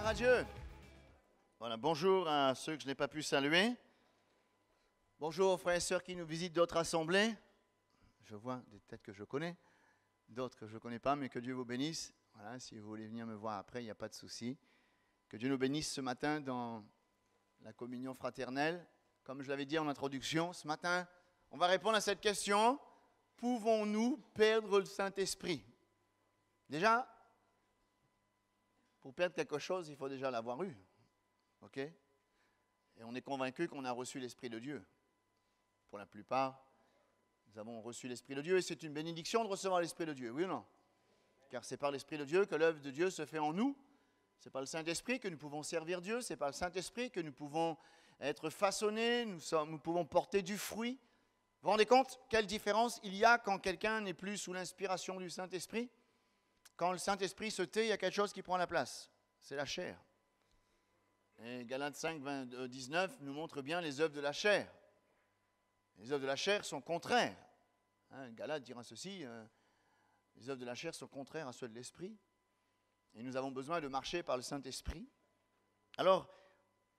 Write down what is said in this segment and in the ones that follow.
Gloire à Dieu. Voilà, bonjour à ceux que je n'ai pas pu saluer. Bonjour aux frères et sœurs qui nous visitent d'autres assemblées. Je vois des têtes que je connais, d'autres que je ne connais pas, mais que Dieu vous bénisse. Voilà, si vous voulez venir me voir après, il n'y a pas de souci. Que Dieu nous bénisse ce matin dans la communion fraternelle. Comme je l'avais dit en introduction, ce matin, on va répondre à cette question. Pouvons-nous perdre le Saint-Esprit? Déjà, pour perdre quelque chose, il faut déjà l'avoir eu. OK? Et on est convaincu qu'on a reçu l'Esprit de Dieu. Pour la plupart, nous avons reçu l'Esprit de Dieu et c'est une bénédiction de recevoir l'Esprit de Dieu, oui ou non? Car c'est par l'Esprit de Dieu que l'œuvre de Dieu se fait en nous. C'est par le Saint-Esprit que nous pouvons servir Dieu, c'est par le Saint-Esprit que nous pouvons être façonnés, nous pouvons porter du fruit. Vous vous rendez compte quelle différence il y a quand quelqu'un n'est plus sous l'inspiration du Saint-Esprit? Quand le Saint-Esprit se tait, il y a quelque chose qui prend la place. C'est la chair. Et Galates 5, 19 nous montre bien les œuvres de la chair. Les œuvres de la chair sont contraires. Galates dira ceci, les œuvres de la chair sont contraires à ceux de l'Esprit. Et nous avons besoin de marcher par le Saint-Esprit. Alors,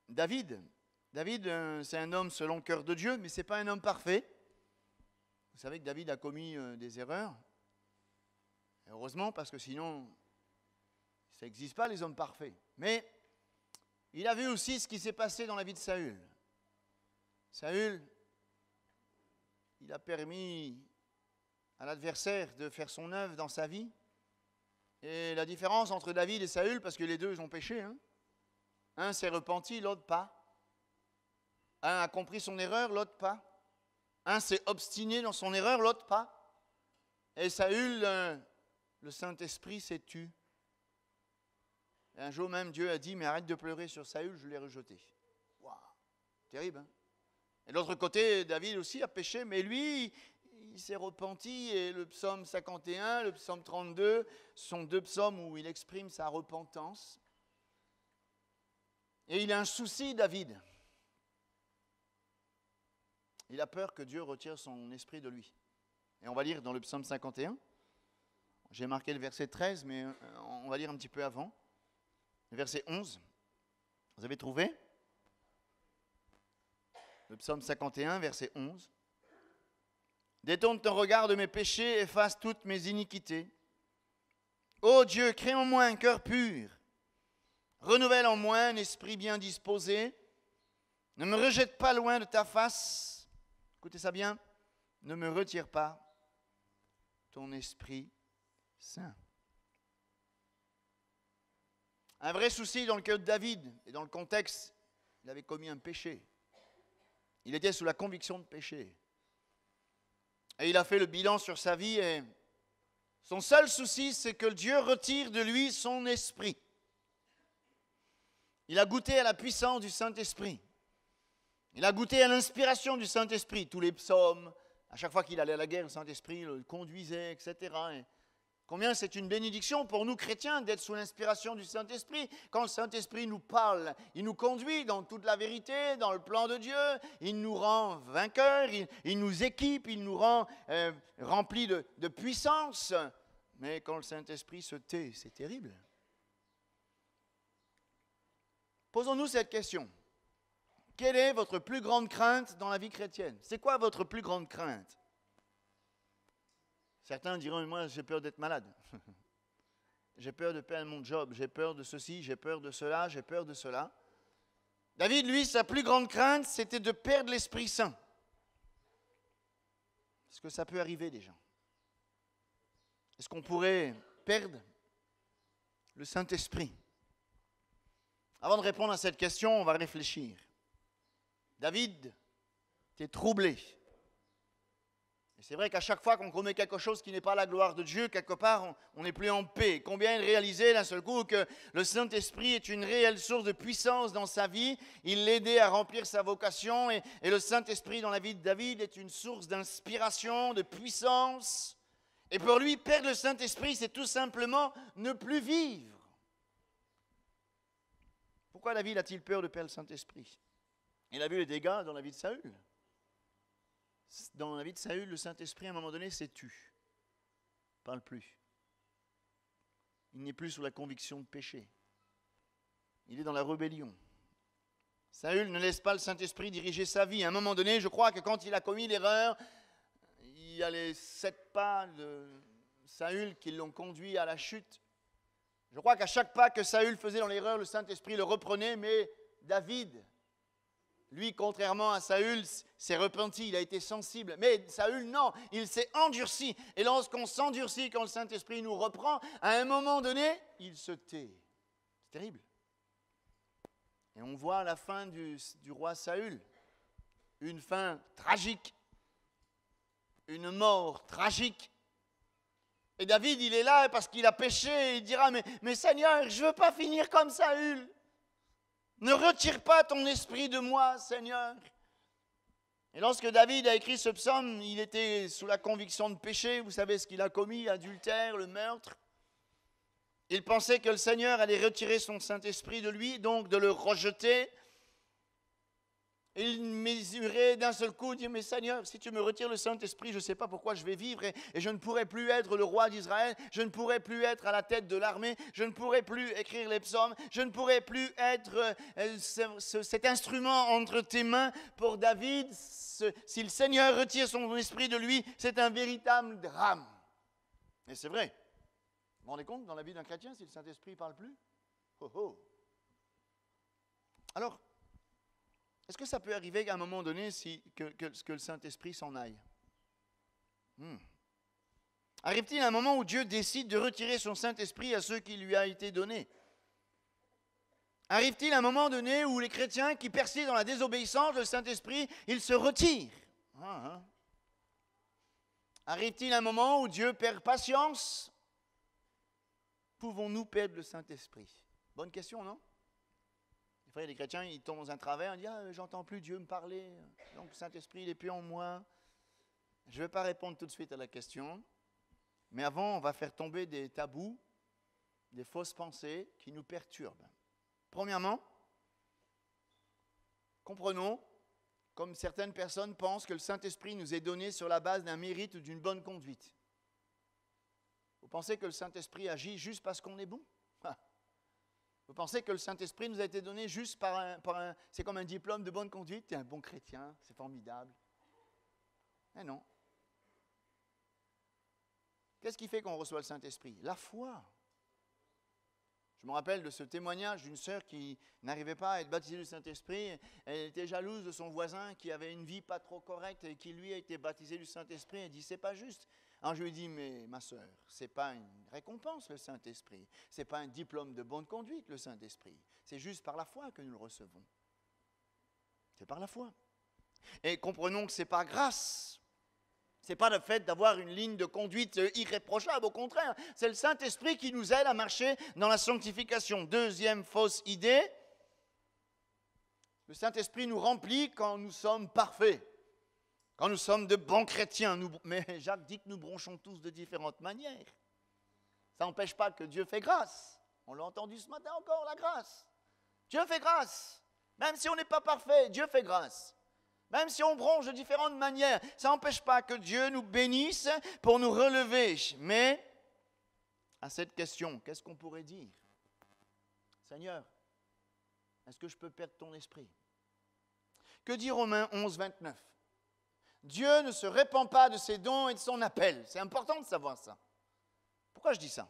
David, c'est un homme selon le cœur de Dieu, mais ce n'est pas un homme parfait. Vous savez que David a commis des erreurs. Et heureusement, parce que sinon, ça n'existe pas les hommes parfaits. Mais il a vu aussi ce qui s'est passé dans la vie de Saül. Saül, il a permis à l'adversaire de faire son œuvre dans sa vie. Et la différence entre David et Saül, parce que les deux ils ont péché, un s'est repenti, l'autre pas. Un a compris son erreur, l'autre pas. Un s'est obstiné dans son erreur, l'autre pas. Et Saül, le Saint-Esprit s'est tu. Et un jour même, Dieu a dit, mais arrête de pleurer sur Saül, je l'ai rejeté. Waouh, terrible, hein? Et de l'autre côté, David aussi a péché, mais lui, il s'est repenti. Et le psaume 51, le psaume 32, sont deux psaumes où il exprime sa repentance. Et il a un souci, David. Il a peur que Dieu retire son esprit de lui. Et on va lire dans le psaume 51. J'ai marqué le verset 13, mais on va lire un petit peu avant. Le verset 11. Vous avez trouvé? Le psaume 51, verset 11. Détourne ton regard de mes péchés, efface toutes mes iniquités. Ô Dieu, crée en moi un cœur pur. Renouvelle en moi un esprit bien disposé. Ne me rejette pas loin de ta face. Écoutez ça bien. Ne me retire pas ton esprit saint. Un vrai souci dans le cœur de David et dans le contexte, il avait commis un péché. Il était sous la conviction de péché. Et il a fait le bilan sur sa vie et son seul souci, c'est que Dieu retire de lui son esprit. Il a goûté à la puissance du Saint-Esprit. Il a goûté à l'inspiration du Saint-Esprit. Tous les psaumes, à chaque fois qu'il allait à la guerre, le Saint-Esprit le conduisait, etc. Et combien c'est une bénédiction pour nous chrétiens d'être sous l'inspiration du Saint-Esprit. Quand le Saint-Esprit nous parle, il nous conduit dans toute la vérité, dans le plan de Dieu. Il nous rend vainqueurs, il nous équipe, il nous rend remplis de puissance. Mais quand le Saint-Esprit se tait, c'est terrible. Posons-nous cette question. Quelle est votre plus grande crainte dans la vie chrétienne? C'est quoi votre plus grande crainte? Certains diront, moi j'ai peur d'être malade. J'ai peur de perdre mon job, j'ai peur de ceci, j'ai peur de cela, j'ai peur de cela. David, lui, sa plus grande crainte, c'était de perdre l'Esprit Saint. Est-ce que ça peut arriver déjà? Est-ce qu'on pourrait perdre le Saint-Esprit? Avant de répondre à cette question, on va réfléchir. David était troublé. Et c'est vrai qu'à chaque fois qu'on commet quelque chose qui n'est pas la gloire de Dieu, quelque part, on n'est plus en paix. Combien il réalisait d'un seul coup que le Saint-Esprit est une réelle source de puissance dans sa vie. Il l'aidait à remplir sa vocation. Et le Saint-Esprit dans la vie de David est une source d'inspiration, de puissance. Et pour lui, perdre le Saint-Esprit, c'est tout simplement ne plus vivre. Pourquoi David a-t-il peur de perdre le Saint-Esprit? Il a vu les dégâts dans la vie de Saül. Dans la vie de Saül, le Saint-Esprit, à un moment donné, s'est tu. Il ne parle plus. Il n'est plus sous la conviction de péché. Il est dans la rébellion. Saül ne laisse pas le Saint-Esprit diriger sa vie. À un moment donné, je crois que quand il a commis l'erreur, il y a les 7 pas de Saül qui l'ont conduit à la chute. Je crois qu'à chaque pas que Saül faisait dans l'erreur, le Saint-Esprit le reprenait, mais David, lui, contrairement à Saül, s'est repenti, il a été sensible. Mais Saül, non, il s'est endurci. Et lorsqu'on s'endurcit, quand le Saint-Esprit nous reprend, à un moment donné, il se tait. C'est terrible. Et on voit la fin du roi Saül, une fin tragique, une mort tragique. Et David, il est là parce qu'il a péché, et il dira, mais Seigneur, je ne veux pas finir comme Saül. Ne retire pas ton esprit de moi, Seigneur. Et lorsque David a écrit ce psaume, il était sous la conviction de péché. Vous savez ce qu'il a commis, l'adultère, le meurtre. Il pensait que le Seigneur allait retirer son Saint-Esprit de lui, donc de le rejeter. Il mesurait d'un seul coup, dit, mais Seigneur, si tu me retires le Saint-Esprit, je ne sais pas pourquoi je vais vivre et je ne pourrai plus être le roi d'Israël, je ne pourrai plus être à la tête de l'armée, je ne pourrai plus écrire les psaumes, je ne pourrai plus être cet instrument entre tes mains. Pour David, si le Seigneur retire son esprit de lui, c'est un véritable drame. Et c'est vrai. Vous vous rendez compte, dans la vie d'un chrétien, si le Saint-Esprit ne parle plus? Oh oh. Alors, est-ce que ça peut arriver à un moment donné que le Saint-Esprit s'en aille? Arrive-t-il à un moment où Dieu décide de retirer son Saint-Esprit à ceux qui lui a été donné? Arrive-t-il à un moment donné où les chrétiens qui persistent dans la désobéissance, le Saint-Esprit, il se retire? Arrive-t-il à un moment où Dieu perd patience? Pouvons-nous perdre le Saint-Esprit? Bonne question, non? Des fois, il y a des chrétiens, ils tombent dans un travers, ils disent « j'entends plus Dieu me parler, donc le Saint-Esprit, il n'est plus en moi. » Je ne vais pas répondre tout de suite à la question, mais avant, on va faire tomber des tabous, des fausses pensées qui nous perturbent. Premièrement, comprenons, comme certaines personnes pensent que le Saint-Esprit nous est donné sur la base d'un mérite ou d'une bonne conduite. Vous pensez que le Saint-Esprit agit juste parce qu'on est bon? Vous pensez que le Saint-Esprit nous a été donné juste c'est comme un diplôme de bonne conduite? Tu es un bon chrétien, c'est formidable. Mais non. Qu'est-ce qui fait qu'on reçoit le Saint-Esprit? La foi. Je me rappelle de ce témoignage d'une sœur qui n'arrivait pas à être baptisée du Saint-Esprit. Elle était jalouse de son voisin qui avait une vie pas trop correcte et qui lui a été baptisé du Saint-Esprit. Elle dit, c'est pas juste. Alors je lui ai dit, mais ma sœur, ce n'est pas une récompense le Saint-Esprit. Ce n'est pas un diplôme de bonne conduite le Saint-Esprit. C'est juste par la foi que nous le recevons. C'est par la foi. Et comprenons que ce n'est pas grâce. Ce n'est pas le fait d'avoir une ligne de conduite irréprochable, au contraire. C'est le Saint-Esprit qui nous aide à marcher dans la sanctification. Deuxième fausse idée, le Saint-Esprit nous remplit quand nous sommes parfaits, quand nous sommes de bons chrétiens. Mais Jacques dit que nous bronchons tous de différentes manières. Ça n'empêche pas que Dieu fait grâce. On l'a entendu ce matin encore, la grâce. Dieu fait grâce. Même si on n'est pas parfait, Dieu fait grâce. Même si on bronche de différentes manières, ça n'empêche pas que Dieu nous bénisse pour nous relever. Mais, à cette question, qu'est-ce qu'on pourrait dire? Seigneur, est-ce que je peux perdre ton esprit? Que dit Romains 11, 29? Dieu ne se répand pas de ses dons et de son appel. C'est important de savoir ça. Pourquoi je dis ça?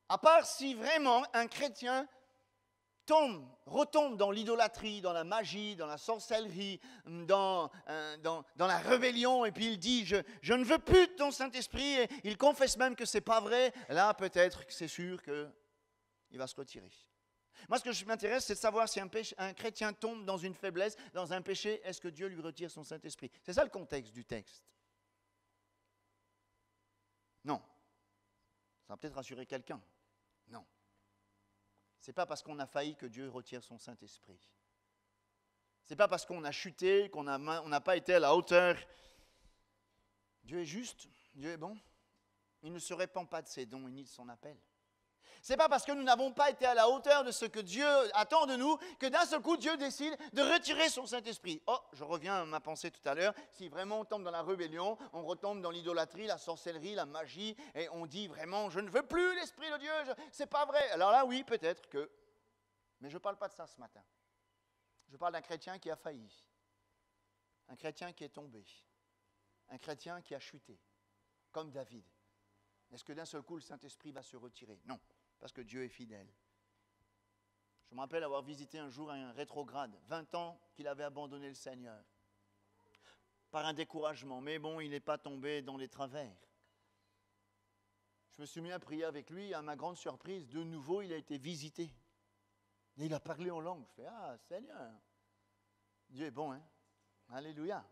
À part si vraiment un chrétien retombe dans l'idolâtrie, dans la magie, dans la sorcellerie, dans la rébellion, et puis il dit, je ne veux plus de ton Saint-Esprit, et il confesse même que ce n'est pas vrai, là peut-être que c'est sûr qu'il va se retirer. Moi, ce que je m'intéresse, c'est de savoir si un chrétien tombe dans une faiblesse, dans un péché, est-ce que Dieu lui retire son Saint-Esprit? C'est ça le contexte du texte. Non. Ça va peut-être rassurer quelqu'un. Non. Ce n'est pas parce qu'on a failli que Dieu retire son Saint-Esprit. Ce n'est pas parce qu'on a chuté, qu'on n'a pas été à la hauteur. Dieu est juste, Dieu est bon. Il ne se répand pas de ses dons ni de son appel. Ce n'est pas parce que nous n'avons pas été à la hauteur de ce que Dieu attend de nous que d'un seul coup, Dieu décide de retirer son Saint-Esprit. Oh, je reviens à ma pensée tout à l'heure. Si vraiment on tombe dans la rébellion, on retombe dans l'idolâtrie, la sorcellerie, la magie, et on dit vraiment, je ne veux plus l'Esprit de Dieu, c'est pas vrai. Alors là, oui, peut-être que... Mais je ne parle pas de ça ce matin. Je parle d'un chrétien qui a failli. Un chrétien qui est tombé. Un chrétien qui a chuté, comme David. Est-ce que d'un seul coup, le Saint-Esprit va se retirer? Non. Parce que Dieu est fidèle. Je me rappelle avoir visité un jour un rétrograde, 20 ans qu'il avait abandonné le Seigneur, par un découragement. Mais bon, il n'est pas tombé dans les travers. Je me suis mis à prier avec lui, à ma grande surprise, de nouveau, il a été visité. Et il a parlé en langue. Je fais, ah, Seigneur, Dieu est bon, hein? Alléluia.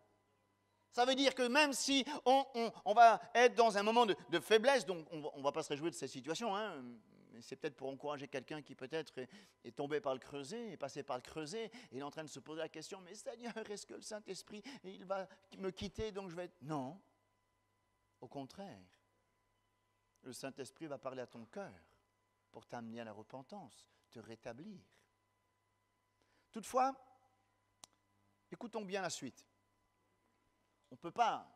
Ça veut dire que même si on va être dans un moment de faiblesse, donc on ne va pas se réjouir de cette situation, hein, mais c'est peut-être pour encourager quelqu'un qui peut-être est tombé par le creuset, est passé par le creuset, et il est en train de se poser la question, mais Seigneur, est-ce que le Saint-Esprit, il va me quitter, donc je vais être... Non, au contraire, le Saint-Esprit va parler à ton cœur pour t'amener à la repentance, te rétablir. Toutefois, écoutons bien la suite. On ne peut pas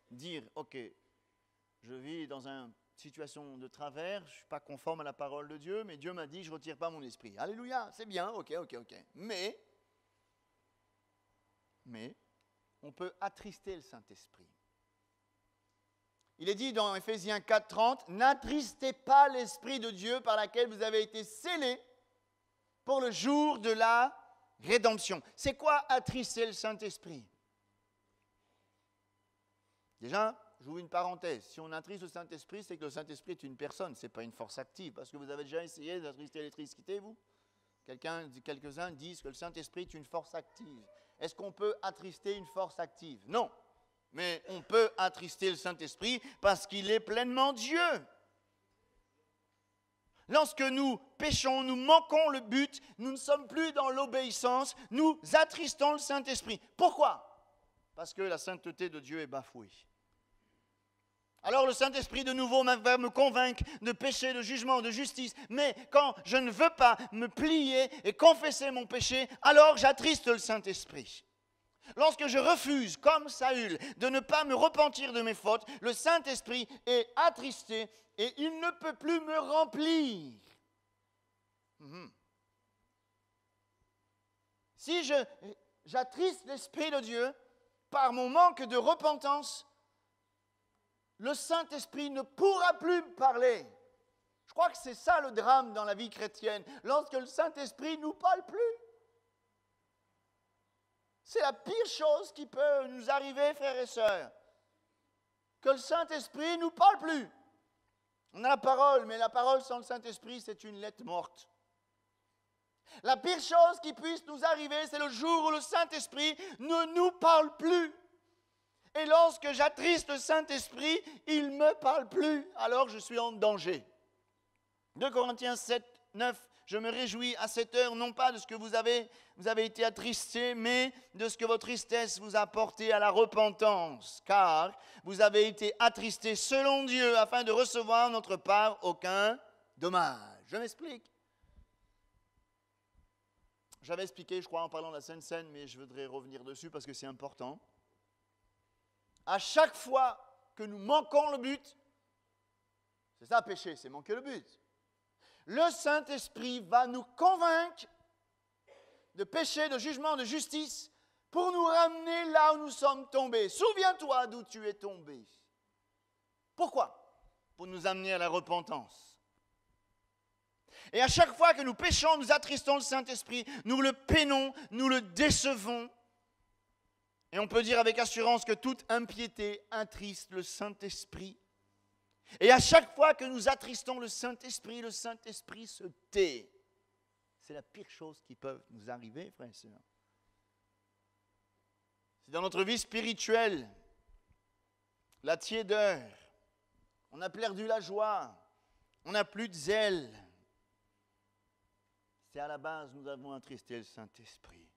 dire, ok, je vis dans une situation de travers, je ne suis pas conforme à la parole de Dieu, mais Dieu m'a dit, je ne retire pas mon esprit. Alléluia, c'est bien, ok. Mais, on peut attrister le Saint-Esprit. Il est dit dans Éphésiens 4:30, n'attristez pas l'Esprit de Dieu par lequel vous avez été scellés pour le jour de la rédemption. C'est quoi attrister le Saint-Esprit? Déjà, j'ouvre une parenthèse. Si on attriste le Saint-Esprit, c'est que le Saint-Esprit est une personne, ce n'est pas une force active. Parce que vous avez déjà essayé d'attrister l'électricité, vous? Quelques-uns disent que le Saint-Esprit est une force active. Est-ce qu'on peut attrister une force active? Non. Mais on peut attrister le Saint-Esprit parce qu'il est pleinement Dieu. Lorsque nous péchons, nous manquons le but, nous ne sommes plus dans l'obéissance, nous attristons le Saint-Esprit. Pourquoi? Parce que la sainteté de Dieu est bafouée. Alors le Saint-Esprit de nouveau va me convaincre de péché, de jugement, de justice. Mais quand je ne veux pas me plier et confesser mon péché, alors j'attriste le Saint-Esprit. Lorsque je refuse, comme Saül, de ne pas me repentir de mes fautes, le Saint-Esprit est attristé et il ne peut plus me remplir. Si j'attriste l'Esprit de Dieu par mon manque de repentance, le Saint-Esprit ne pourra plus me parler. Je crois que c'est ça le drame dans la vie chrétienne, lorsque le Saint-Esprit ne nous parle plus. C'est la pire chose qui peut nous arriver, frères et sœurs, que le Saint-Esprit ne nous parle plus. On a la parole, mais la parole sans le Saint-Esprit, c'est une lettre morte. La pire chose qui puisse nous arriver, c'est le jour où le Saint-Esprit ne nous parle plus. Et lorsque j'attriste le Saint-Esprit, il ne me parle plus, alors je suis en danger. 2 Corinthiens 7:9, je me réjouis à cette heure, non pas de ce que vous avez été attristés, mais de ce que votre tristesse vous a porté à la repentance. Car vous avez été attristés selon Dieu, afin de recevoir de notre part aucun dommage. Je m'explique. J'avais expliqué, je crois, en parlant de la Sainte Seine, mais je voudrais revenir dessus parce que c'est important. À chaque fois que nous manquons le but, c'est ça péché, c'est manquer le but. Le Saint-Esprit va nous convaincre de péché, de jugement, de justice, pour nous ramener là où nous sommes tombés. Souviens-toi d'où tu es tombé. Pourquoi? Pour nous amener à la repentance. Et à chaque fois que nous péchons, nous attristons le Saint-Esprit, nous le peinons, nous le décevons. Et on peut dire avec assurance que toute impiété attriste le Saint-Esprit. Et à chaque fois que nous attristons le Saint-Esprit se tait. C'est la pire chose qui peut nous arriver, frères et sœurs. C'est dans notre vie spirituelle, la tiédeur, on a perdu la joie, on n'a plus de zèle. C'est à la base, nous avons attristé le Saint-Esprit.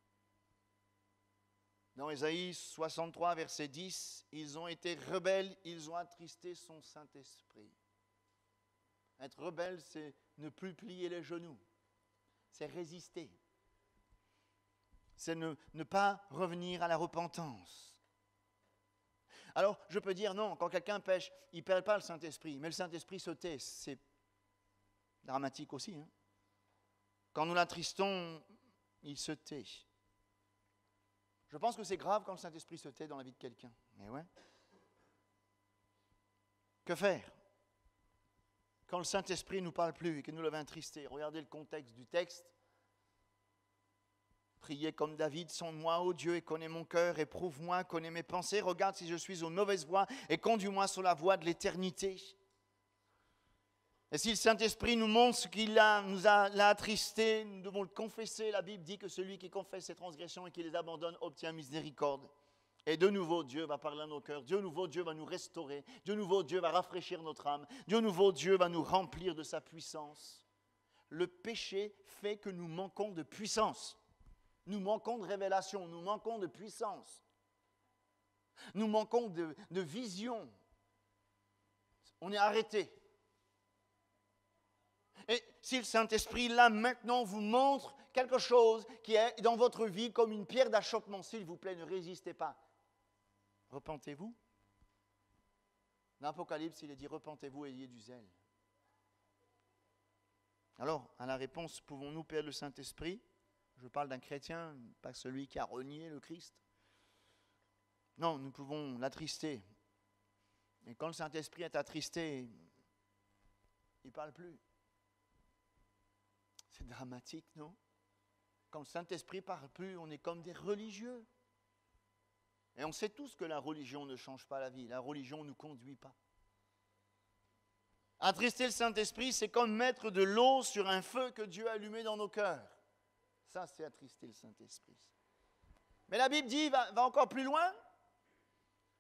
Dans Ésaïe 63, verset 10, ils ont été rebelles, ils ont attristé son Saint-Esprit. Être rebelle, c'est ne plus plier les genoux. C'est résister. C'est ne pas revenir à la repentance. Alors, je peux dire non, quand quelqu'un pêche, il ne perd pas le Saint-Esprit, mais le Saint-Esprit se tait. C'est dramatique aussi. Hein? Quand nous l'attristons, il se tait. Je pense que c'est grave quand le Saint-Esprit se tait dans la vie de quelqu'un. Mais ouais. Que faire quand le Saint-Esprit ne nous parle plus et que nous l'avons attristé? Regardez le contexte du texte. Priez comme David, sonde-moi, ô Dieu, et connais mon cœur, éprouve-moi, connais mes pensées, regarde si je suis aux mauvaises voies et conduis-moi sur la voie de l'éternité. Et si le Saint-Esprit nous montre ce qu'il l'a attristé, nous devons le confesser. La Bible dit que celui qui confesse ses transgressions et qui les abandonne obtient miséricorde. Et de nouveau, Dieu va parler à nos cœurs. De nouveau, Dieu va nous restaurer. De nouveau, Dieu va rafraîchir notre âme. De nouveau, Dieu va nous remplir de sa puissance. Le péché fait que nous manquons de puissance. Nous manquons de révélation. Nous manquons de puissance. Nous manquons de vision. On est arrêté. Et si le Saint-Esprit, là, maintenant, vous montre quelque chose qui est dans votre vie comme une pierre d'achoppement, s'il vous plaît, ne résistez pas. Repentez-vous. Dans l'Apocalypse, il est dit, repentez-vous et ayez du zèle. Alors, à la réponse, pouvons-nous perdre le Saint-Esprit? Je parle d'un chrétien, pas celui qui a renié le Christ. Non, nous pouvons l'attrister. Et quand le Saint-Esprit est attristé, il ne parle plus. C'est dramatique, non? Quand le Saint-Esprit ne parle plus, on est comme des religieux. Et on sait tous que la religion ne change pas la vie. La religion ne nous conduit pas. Attrister le Saint-Esprit, c'est comme mettre de l'eau sur un feu que Dieu a allumé dans nos cœurs. Ça, c'est attrister le Saint-Esprit. Mais la Bible dit, va encore plus loin.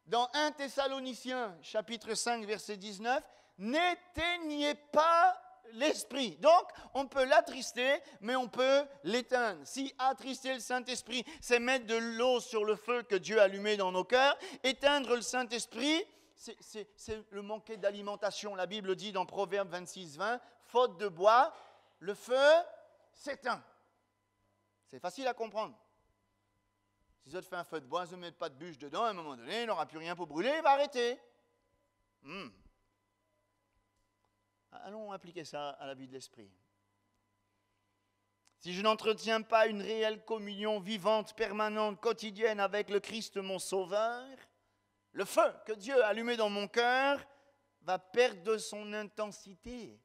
Dans 1 Thessaloniciens, chapitre 5, verset 19, « N'éteignez pas l'Esprit. » Donc, on peut l'attrister, mais on peut l'éteindre. Si attrister le Saint-Esprit, c'est mettre de l'eau sur le feu que Dieu a allumé dans nos cœurs, éteindre le Saint-Esprit, c'est le manquer d'alimentation. La Bible dit dans Proverbe 26, 20, « Faute de bois, le feu s'éteint. » C'est facile à comprendre. Si ça te fait un feu de bois, ne mettent pas de bûche dedans, à un moment donné, il n'aura plus rien pour brûler, il va arrêter. Allons appliquer ça à la vie de l'esprit. Si je n'entretiens pas une réelle communion vivante, permanente, quotidienne avec le Christ mon Sauveur, le feu que Dieu a allumé dans mon cœur va perdre de son intensité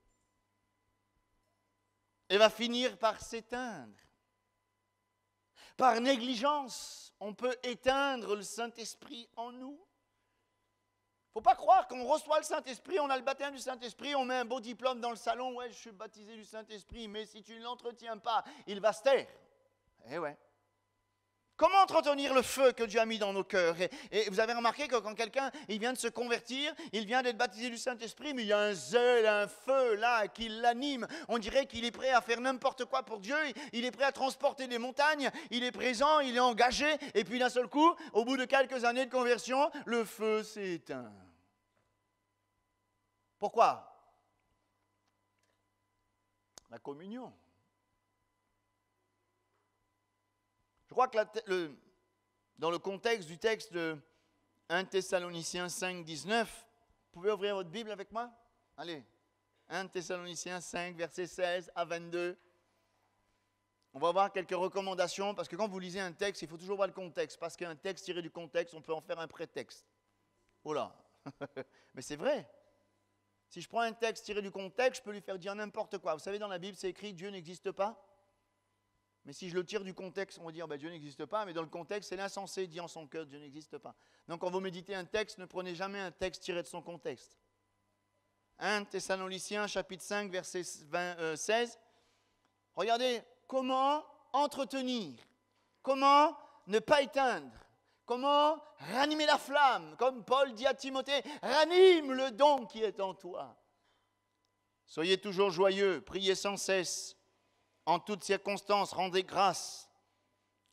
et va finir par s'éteindre. Par négligence, on peut éteindre le Saint-Esprit en nous. Il ne faut pas croire qu'on reçoit le Saint-Esprit, on a le baptême du Saint-Esprit, on met un beau diplôme dans le salon, ouais, je suis baptisé du Saint-Esprit, mais si tu ne l'entretiens pas, il va se taire. Eh ouais. Comment entretenir le feu que Dieu a mis dans nos cœurs? Et vous avez remarqué que quand quelqu'un il vient de se convertir, il vient d'être baptisé du Saint-Esprit, mais il y a un zèle, un feu là qui l'anime. On dirait qu'il est prêt à faire n'importe quoi pour Dieu, il est prêt à transporter des montagnes, il est présent, il est engagé, et puis d'un seul coup, au bout de quelques années de conversion, le feu s'est éteint. Pourquoi? La communion. Je crois que dans le contexte du texte de 1 Thessaloniciens 5, 19, vous pouvez ouvrir votre Bible avec moi? Allez, 1 Thessaloniciens 5, versets 16 à 22. On va voir quelques recommandations, parce que quand vous lisez un texte, il faut toujours voir le contexte, parce qu'un texte tiré du contexte, on peut en faire un prétexte. Oh là, mais c'est vrai. Si je prends un texte tiré du contexte, je peux lui faire dire n'importe quoi. Vous savez, dans la Bible, c'est écrit « Dieu n'existe pas ». Mais si je le tire du contexte, on va dire Dieu n'existe pas, mais dans le contexte, c'est l'insensé dit en son cœur Dieu n'existe pas. Donc quand vous méditez un texte, ne prenez jamais un texte tiré de son contexte. 1 Thessaloniciens chapitre 5, verset 16. Regardez, comment entretenir, comment ne pas éteindre, comment ranimer la flamme, comme Paul dit à Timothée, ranime le don qui est en toi. Soyez toujours joyeux, priez sans cesse. En toutes circonstances, rendez grâce,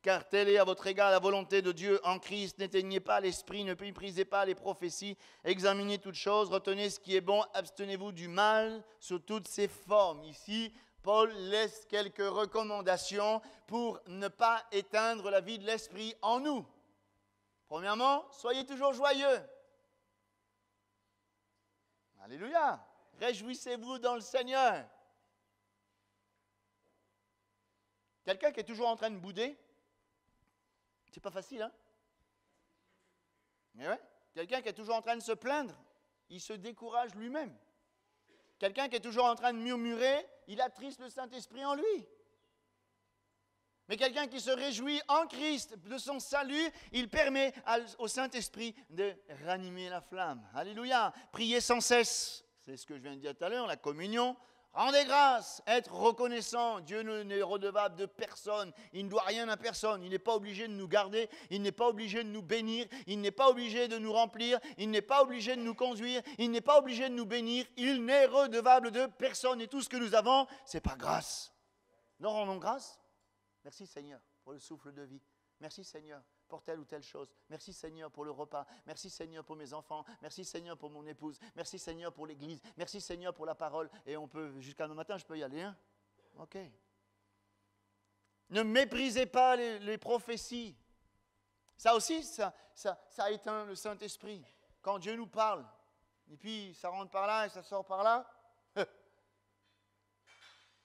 Car telle est à votre égard la volonté de Dieu en Christ. N'éteignez pas l'esprit, ne méprisez pas les prophéties, examinez toutes choses, retenez ce qui est bon, abstenez-vous du mal sous toutes ses formes. Ici, Paul laisse quelques recommandations pour ne pas éteindre la vie de l'esprit en nous. Premièrement, soyez toujours joyeux. Alléluia. Réjouissez-vous dans le Seigneur. Quelqu'un qui est toujours en train de bouder, c'est pas facile, hein? Mais ouais, quelqu'un qui est toujours en train de se plaindre, il se décourage lui-même. Quelqu'un qui est toujours en train de murmurer, il attriste le Saint-Esprit en lui. Mais quelqu'un qui se réjouit en Christ de son salut, il permet au Saint-Esprit de ranimer la flamme. Alléluia. Priez sans cesse. C'est ce que je viens de dire tout à l'heure, la communion. Rendez grâce, être reconnaissant. Dieu n'est redevable de personne. Il ne doit rien à personne. Il n'est pas obligé de nous garder. Il n'est pas obligé de nous bénir. Il n'est pas obligé de nous remplir. Il n'est pas obligé de nous conduire. Il n'est pas obligé de nous bénir. Il n'est redevable de personne. Et tout ce que nous avons, c'est par grâce. Nous rendons grâce. Merci Seigneur pour le souffle de vie. Merci Seigneur pour telle ou telle chose. Merci Seigneur pour le repas. Merci Seigneur pour mes enfants. Merci Seigneur pour mon épouse. Merci Seigneur pour l'église. Merci Seigneur pour la parole. Et on peut, jusqu'à demain matin, je peux y aller, hein? OK. Ne méprisez pas les prophéties. Ça aussi, ça éteint le Saint-Esprit. Quand Dieu nous parle, et puis ça rentre par là et ça sort par là.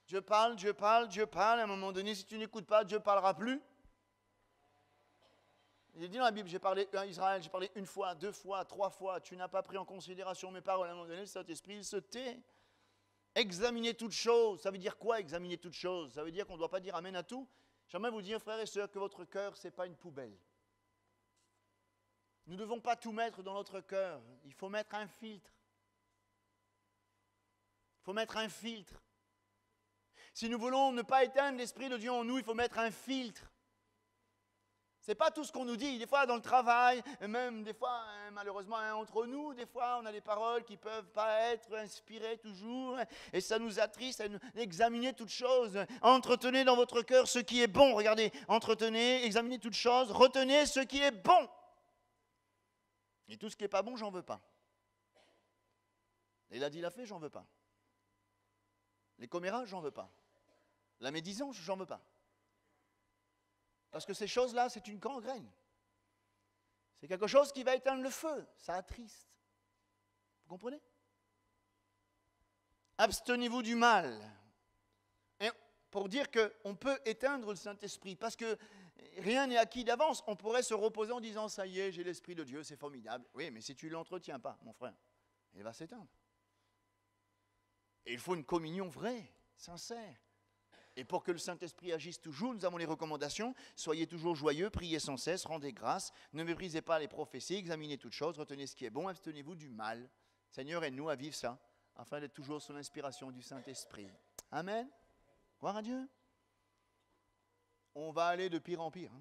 Dieu parle, Dieu parle, Dieu parle. À un moment donné, si tu n'écoutes pas, Dieu ne parlera plus. Il dit dans la Bible, j'ai parlé à Israël, j'ai parlé une fois, 2 fois, 3 fois. Tu n'as pas pris en considération mes paroles. À un moment donné, le Saint-Esprit, il se tait. Examiner toutes choses. Ça veut dire quoi, examiner toutes choses? Ça veut dire qu'on ne doit pas dire amen à tout. J'aimerais vous dire, frères et sœurs, que votre cœur, ce n'est pas une poubelle. Nous ne devons pas tout mettre dans notre cœur. Il faut mettre un filtre. Il faut mettre un filtre. Si nous voulons ne pas éteindre l'Esprit de Dieu en nous, il faut mettre un filtre. Ce n'est pas tout ce qu'on nous dit. Des fois, dans le travail, et même des fois, malheureusement, entre nous, des fois, on a des paroles qui ne peuvent pas être inspirées toujours, et ça nous attriste. Examinez toutes choses. Entretenez dans votre cœur ce qui est bon. Regardez, entretenez, examinez toutes choses, retenez ce qui est bon. Et tout ce qui n'est pas bon, j'en veux pas. Et il a dit, il a fait, j'en veux pas. Les commérages, j'en veux pas. La médisance, j'en veux pas. Parce que ces choses-là, c'est une gangrène. C'est quelque chose qui va éteindre le feu. Ça attriste. Vous comprenez? Abstenez-vous du mal. Et pour dire qu'on peut éteindre le Saint-Esprit. Parce que rien n'est acquis d'avance. On pourrait se reposer en disant, ça y est, j'ai l'Esprit de Dieu, c'est formidable. Oui, mais si tu ne l'entretiens pas, mon frère, il va s'éteindre. Et il faut une communion vraie, sincère. Et pour que le Saint-Esprit agisse toujours, nous avons les recommandations. Soyez toujours joyeux, priez sans cesse, rendez grâce, ne méprisez pas les prophéties, examinez toutes choses, retenez ce qui est bon, abstenez-vous du mal. Seigneur, aide-nous à vivre ça, afin d'être toujours sous l'inspiration du Saint-Esprit. Amen. Gloire à Dieu. On va aller de pire en pire.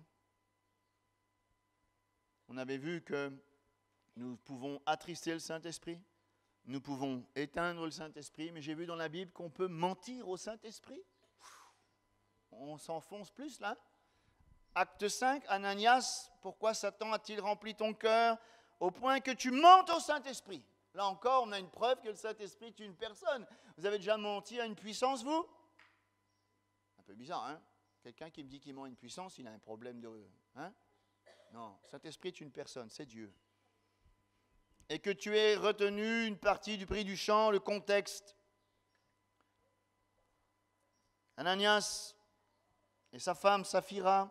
On avait vu que nous pouvons attrister le Saint-Esprit, nous pouvons éteindre le Saint-Esprit, mais j'ai vu dans la Bible qu'on peut mentir au Saint-Esprit. On s'enfonce plus là. Acte 5, Ananias, pourquoi Satan a-t-il rempli ton cœur au point que tu mentes au Saint-Esprit? Là encore, on a une preuve que le Saint-Esprit est une personne. Vous avez déjà menti à une puissance, vous? Un peu bizarre, hein? Quelqu'un qui me dit qu'il ment à une puissance, il a un problème de... Hein? Non, le Saint-Esprit est une personne, c'est Dieu. Et que tu aies retenu une partie du prix du champ, le contexte. Ananias et sa femme Saphira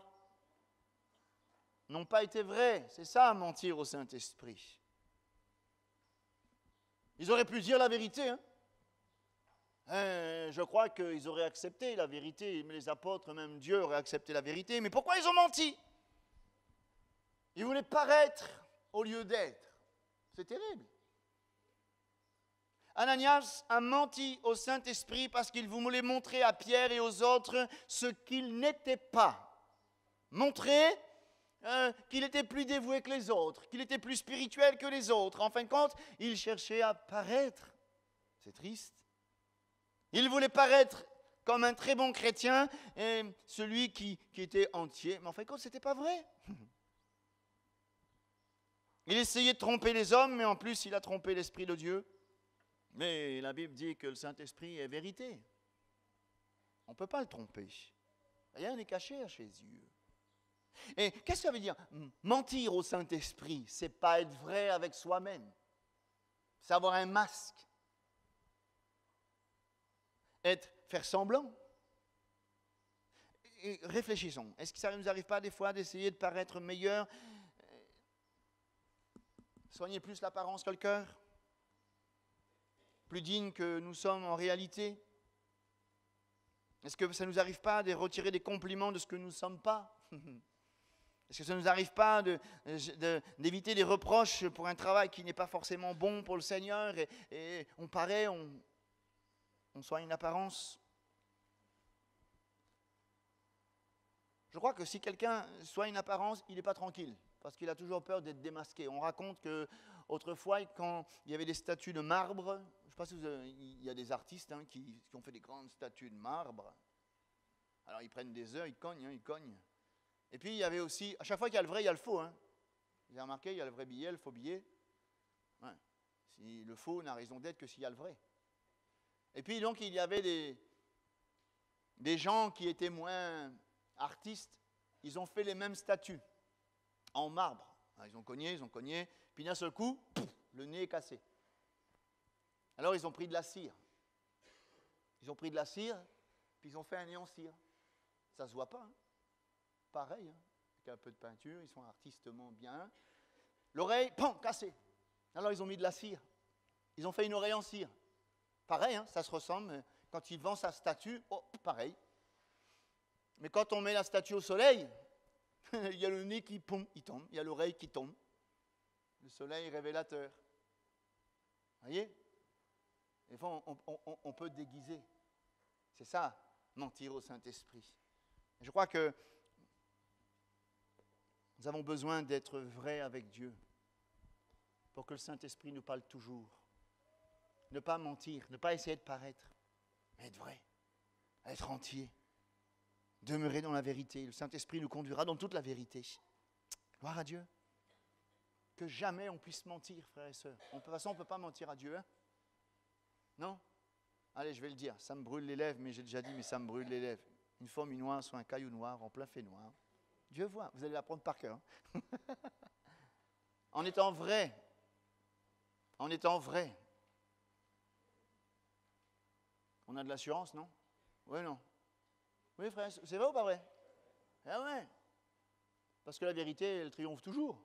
n'ont pas été vrais. C'est ça, mentir au Saint-Esprit. Ils auraient pu dire la vérité. Je crois qu'ils auraient accepté la vérité. Les apôtres, même Dieu, aurait accepté la vérité. Mais pourquoi ils ont menti? Ils voulaient paraître au lieu d'être. C'est terrible. Ananias a menti au Saint-Esprit parce qu'il voulait montrer à Pierre et aux autres ce qu'il n'était pas. Montrer qu'il était plus dévoué que les autres, qu'il était plus spirituel que les autres. En fin de compte, il cherchait à paraître. C'est triste. Il voulait paraître comme un très bon chrétien, et celui qui était entier. Mais en fait, ce n'était pas vrai. Il essayait de tromper les hommes, mais en plus, il a trompé l'Esprit de Dieu. Mais la Bible dit que le Saint-Esprit est vérité. On ne peut pas le tromper. Rien n'est caché à Jésus. Et qu'est-ce que ça veut dire? Mentir au Saint-Esprit, c'est pas être vrai avec soi-même. C'est avoir un masque. Faire semblant. Et réfléchissons. Est-ce que ça ne nous arrive pas des fois d'essayer de paraître meilleur? Soigner plus l'apparence que le cœur? Plus digne que nous sommes en réalité? Est-ce que ça ne nous arrive pas de retirer des compliments de ce que nous ne sommes pas? Est-ce que ça ne nous arrive pas d'éviter des reproches pour un travail qui n'est pas forcément bon pour le Seigneur et on paraît, on soigne une apparence? Je crois que si quelqu'un soigne une apparence, il n'est pas tranquille parce qu'il a toujours peur d'être démasqué. On raconte qu'autrefois, quand il y avait des statues de marbre, je ne sais pas si il y a des artistes qui ont fait des grandes statues de marbre. Alors ils prennent des heures, ils cognent. Et puis il y avait aussi, à chaque fois qu'il y a le vrai, il y a le faux. Vous avez remarqué, il y a le vrai billet, le faux billet. Ouais. Si le faux n'a raison d'être que s'il y a le vrai. Et puis donc il y avait des gens qui étaient moins artistes, ils ont fait les mêmes statues en marbre. Alors, ils ont cogné, puis d'un seul coup, le nez est cassé. Alors ils ont pris de la cire. Puis ils ont fait un nez en cire. Ça ne se voit pas. Pareil, avec un peu de peinture, ils sont artistement bien. L'oreille, cassée. Alors ils ont mis de la cire. Ils ont fait une oreille en cire. Pareil, ça se ressemble. Quand ils vendent sa statue, pareil. Mais quand on met la statue au soleil, il y a le nez qui il tombe, il y a l'oreille qui tombe. Le soleil est révélateur. Vous voyez? Des fois, on peut déguiser. C'est ça, mentir au Saint-Esprit. Je crois que nous avons besoin d'être vrais avec Dieu pour que le Saint-Esprit nous parle toujours. Ne pas mentir, ne pas essayer de paraître, mais être vrai, être entier, demeurer dans la vérité. Le Saint-Esprit nous conduira dans toute la vérité. Gloire à Dieu. Que jamais on puisse mentir, frères et sœurs. De toute façon, on ne peut pas mentir à Dieu. Non? Allez, je vais le dire. Ça me brûle les lèvres, mais j'ai déjà dit, mais ça me brûle les lèvres. Une fourmi noire sur un caillou noir, en plein fait noir. Dieu voit, vous allez l'apprendre par cœur. En étant vrai. On a de l'assurance, non? Oui, non. Oui, frère, c'est vrai ou pas vrai? Ah ouais. Parce que la vérité, elle triomphe toujours.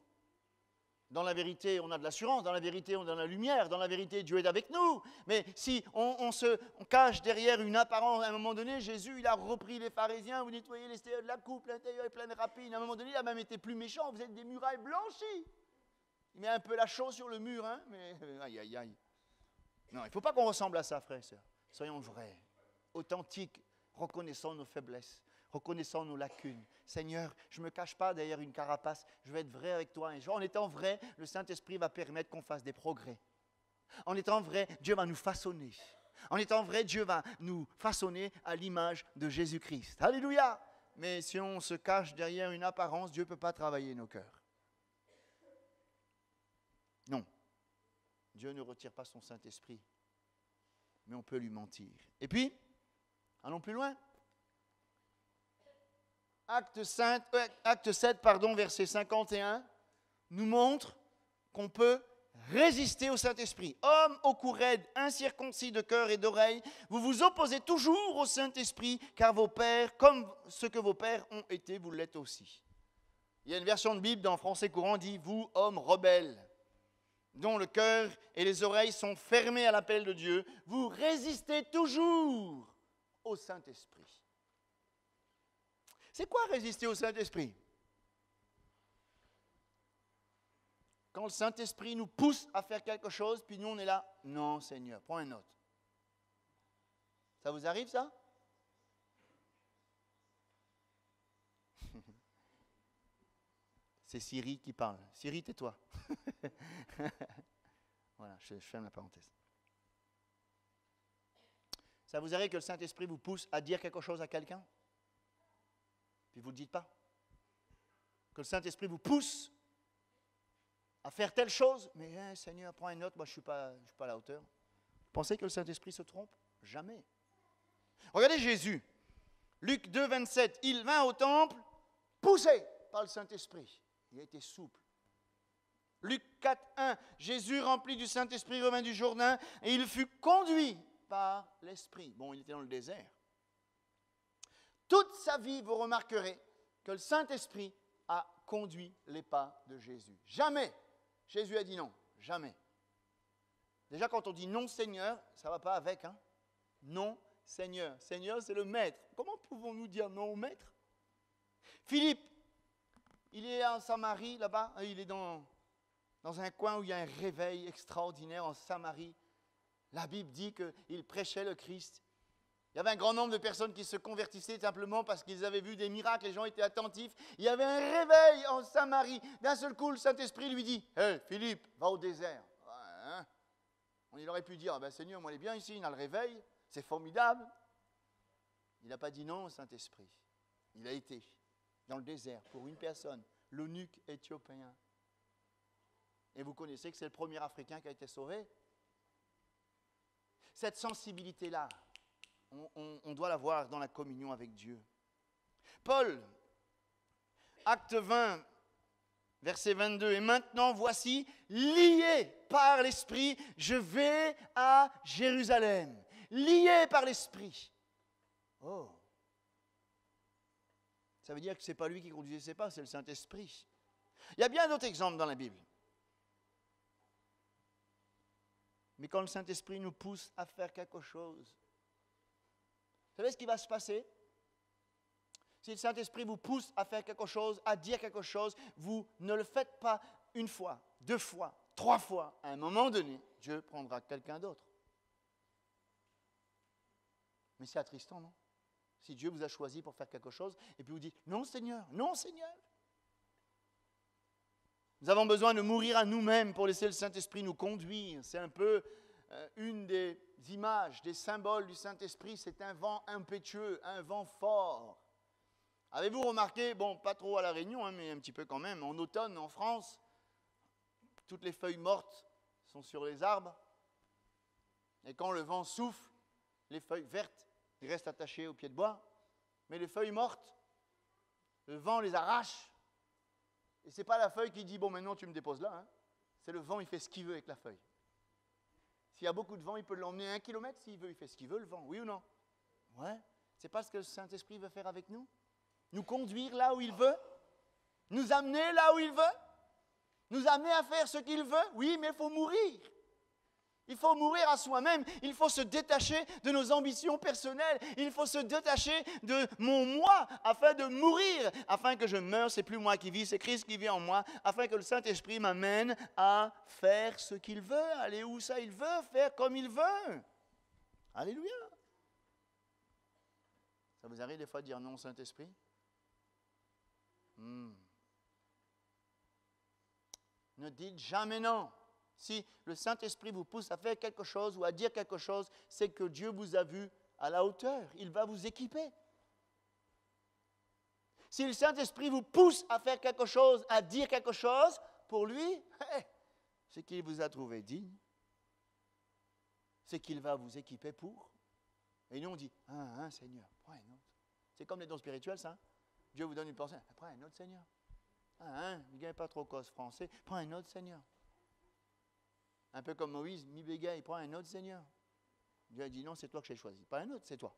Dans la vérité, on a de l'assurance. Dans la vérité, on a de la lumière. Dans la vérité, Dieu est avec nous. Mais si on cache derrière une apparence, à un moment donné, Jésus, il a repris les pharisiens, vous nettoyez l'extérieur de la coupe, l'intérieur est plein de rapines. À un moment donné, il a même été plus méchant. Vous êtes des murailles blanchies. Il met un peu la chaux sur le mur, mais aïe, aïe, aïe. Non, il ne faut pas qu'on ressemble à ça, frères et sœurs. Soyons vrais, authentiques, reconnaissons nos faiblesses. Reconnaissons nos lacunes. Seigneur, je ne me cache pas derrière une carapace, je vais être vrai avec toi. Et en étant vrai, le Saint-Esprit va permettre qu'on fasse des progrès. En étant vrai, Dieu va nous façonner. En étant vrai, Dieu va nous façonner à l'image de Jésus-Christ. Alléluia! Mais si on se cache derrière une apparence, Dieu ne peut pas travailler nos cœurs. Non. Dieu ne retire pas son Saint-Esprit. Mais on peut lui mentir. Et puis, allons plus loin. Acte 7, verset 51, nous montre qu'on peut résister au Saint-Esprit. Hommes au cou raide, incirconcis de cœur et d'oreille, vous vous opposez toujours au Saint-Esprit, car vos pères, comme ce que vos pères ont été, vous l'êtes aussi. Il y a une version de Bible dans français courant dit « Vous, hommes rebelles, dont le cœur et les oreilles sont fermés à l'appel de Dieu, vous résistez toujours au Saint-Esprit. » C'est quoi résister au Saint-Esprit? Quand le Saint-Esprit nous pousse à faire quelque chose, puis nous on est là, non Seigneur, prends une note. Ça vous arrive ça? C'est Siri qui parle. Siri, tais-toi. Voilà, je ferme la parenthèse. Ça vous arrive que le Saint-Esprit vous pousse à dire quelque chose à quelqu'un? Puis vous ne le dites pas. Que le Saint-Esprit vous pousse à faire telle chose, mais Seigneur, prends une note, moi je ne suis pas à la hauteur. Vous pensez que le Saint-Esprit se trompe? Jamais. Regardez Jésus. Luc 2, 27. Il vint au temple, poussé par le Saint-Esprit. Il a été souple. Luc 4, 1. Jésus, rempli du Saint-Esprit, revint du Jourdain et il fut conduit par l'Esprit. Bon, il était dans le désert. Toute sa vie, vous remarquerez que le Saint-Esprit a conduit les pas de Jésus. Jamais Jésus a dit non. Jamais. Déjà, quand on dit non Seigneur, ça ne va pas avec. Hein? Non Seigneur. Seigneur, c'est le maître. Comment pouvons-nous dire non au maître? Philippe, il est en Samarie, là-bas. Il est dans un coin où il y a un réveil extraordinaire en Samarie. La Bible dit qu'il prêchait le Christ. Il y avait un grand nombre de personnes qui se convertissaient simplement parce qu'ils avaient vu des miracles, les gens étaient attentifs. Il y avait un réveil en Samarie. D'un seul coup, le Saint-Esprit lui dit, « Hey, Philippe, va au désert. Hein? » Il aurait pu dire, Seigneur, moi, il est bien ici, il a le réveil, c'est formidable. Il n'a pas dit non au Saint-Esprit. Il a été dans le désert pour une personne, l'eunuque éthiopien. Et vous connaissez que c'est le premier Africain qui a été sauvé. Cette sensibilité-là, on doit l'avoir dans la communion avec Dieu. Paul, acte 20, verset 22, « Et maintenant, voici, lié par l'Esprit, je vais à Jérusalem. » Lié par l'Esprit. Oh! Ça veut dire que ce n'est pas lui qui conduisait ses pas, c'est le Saint-Esprit. Il y a bien d'autres exemples dans la Bible. Mais quand le Saint-Esprit nous pousse à faire quelque chose, vous savez ce qui va se passer? Si le Saint-Esprit vous pousse à faire quelque chose, à dire quelque chose, vous ne le faites pas une fois, 2 fois, 3 fois. À un moment donné, Dieu prendra quelqu'un d'autre. Mais c'est attristant, non? Si Dieu vous a choisi pour faire quelque chose, et puis vous dit, non Seigneur, non Seigneur. Nous avons besoin de mourir à nous-mêmes pour laisser le Saint-Esprit nous conduire. C'est un peu une des images, des symboles du Saint-Esprit, c'est un vent impétueux, un vent fort. Avez-vous remarqué, bon, pas trop à La Réunion, mais un petit peu quand même, en automne, en France, toutes les feuilles mortes sont sur les arbres, et quand le vent souffle, les feuilles vertes, ils restent attachées au pied de bois, mais les feuilles mortes, le vent les arrache, et ce n'est pas la feuille qui dit, bon, maintenant tu me déposes là, hein. C'est le vent, il fait ce qu'il veut avec la feuille. S'il y a beaucoup de vent, il peut l'emmener 1 kilomètre s'il veut, il fait ce qu'il veut, le vent, oui ou non? Ouais, c'est pas ce que le Saint-Esprit veut faire avec nous? Nous conduire là où il veut? Nous amener là où il veut? Nous amener à faire ce qu'il veut? Oui, mais il faut mourir. Il faut mourir à soi-même, il faut se détacher de nos ambitions personnelles, il faut se détacher de mon moi afin de mourir, afin que je meure, c'est plus moi qui vis, c'est Christ qui vit en moi, afin que le Saint-Esprit m'amène à faire ce qu'il veut, aller où ça il veut, faire comme il veut. Alléluia. Ça vous arrive des fois de dire non au Saint-Esprit? Ne dites jamais non. Si le Saint-Esprit vous pousse à faire quelque chose ou à dire quelque chose, c'est que Dieu vous a vu à la hauteur. Il va vous équiper. Si le Saint-Esprit vous pousse à faire quelque chose, à dire quelque chose, pour lui, c'est qu'il vous a trouvé digne. C'est qu'il va vous équiper pour. Et nous, on dit, Seigneur, prends un autre. C'est comme les dons spirituels, ça. Dieu vous donne une pensée, prends un autre, Seigneur. Il ne gagne pas trop cause français, prends un autre, Seigneur. Un peu comme Moïse, mi bégaye, prends un autre Seigneur. Dieu a dit non, c'est toi que j'ai choisi. Pas un autre, c'est toi.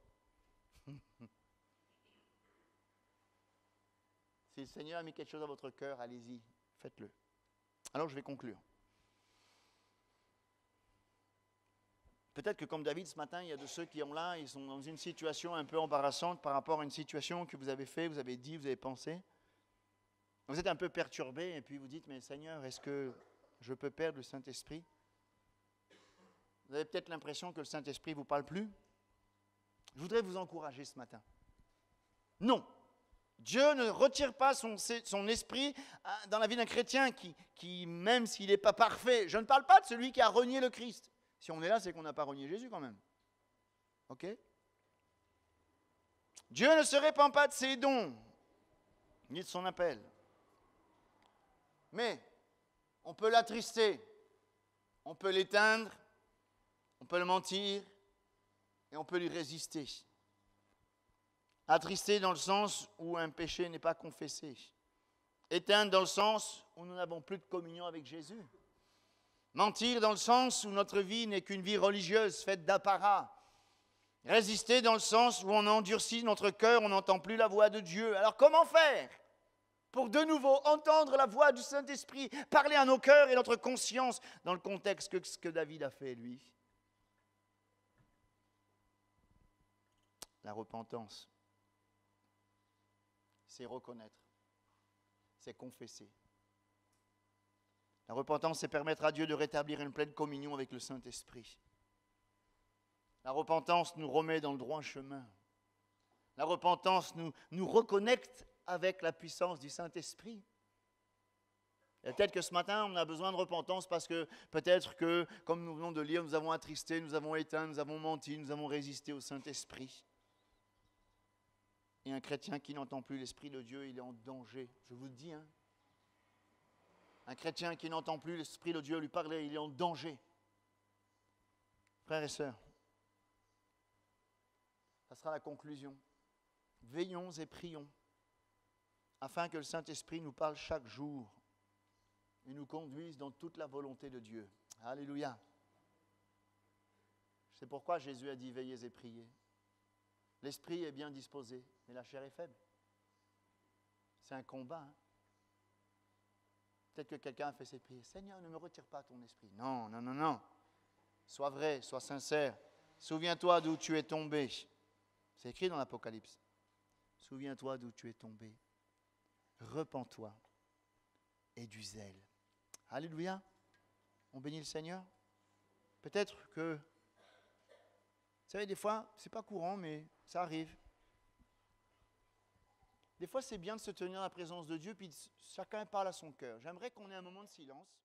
Si le Seigneur a mis quelque chose à votre cœur, allez-y, faites-le. Alors je vais conclure. Peut-être que comme David ce matin, il y a de ceux qui ont là, ils sont dans une situation un peu embarrassante par rapport à une situation que vous avez fait, vous avez dit, vous avez pensé. Vous êtes un peu perturbé et puis vous dites, mais Seigneur, est-ce que je peux perdre le Saint-Esprit? Vous avez peut-être l'impression que le Saint-Esprit ne vous parle plus. Je voudrais vous encourager ce matin. Non, Dieu ne retire pas son esprit dans la vie d'un chrétien qui même s'il n'est pas parfait, je ne parle pas de celui qui a renié le Christ. Si on est là, c'est qu'on n'a pas renié Jésus quand même. Ok? Dieu ne se répand pas de ses dons, ni de son appel. Mais on peut l'attrister, on peut l'éteindre, on peut le mentir et on peut lui résister. Attrister dans le sens où un péché n'est pas confessé. Éteindre dans le sens où nous n'avons plus de communion avec Jésus. Mentir dans le sens où notre vie n'est qu'une vie religieuse faite d'apparat. Résister dans le sens où on endurcit notre cœur, on n'entend plus la voix de Dieu. Alors comment faire pour de nouveau entendre la voix du Saint-Esprit, parler à nos cœurs et notre conscience dans le contexte que ce que David a fait, lui? La repentance, c'est reconnaître, c'est confesser. La repentance, c'est permettre à Dieu de rétablir une pleine communion avec le Saint-Esprit. La repentance nous remet dans le droit chemin. La repentance nous reconnecte avec la puissance du Saint-Esprit. Et peut-être que ce matin, on a besoin de repentance parce que peut-être que, comme nous venons de lire, nous avons attristé, nous avons éteint, nous avons menti, nous avons résisté au Saint-Esprit. Et un chrétien qui n'entend plus l'Esprit de Dieu, il est en danger. Je vous le dis, hein. Un chrétien qui n'entend plus l'Esprit de Dieu lui parler, il est en danger. Frères et sœurs, ça sera la conclusion. Veillons et prions afin que le Saint-Esprit nous parle chaque jour et nous conduise dans toute la volonté de Dieu. Alléluia. C'est pourquoi Jésus a dit veillez et priez. L'esprit est bien disposé, mais la chair est faible. C'est un combat. Hein? Peut-être que quelqu'un a fait cette prière. Seigneur, ne me retire pas ton esprit. Non, non, non, non. Sois vrai, sois sincère. Souviens-toi d'où tu es tombé. C'est écrit dans l'Apocalypse. Souviens-toi d'où tu es tombé. Repens-toi et du zèle. Alléluia. On bénit le Seigneur. Peut-être que, vous savez, des fois, c'est pas courant, mais ça arrive. Des fois, c'est bien de se tenir à la présence de Dieu, puis chacun parle à son cœur. J'aimerais qu'on ait un moment de silence.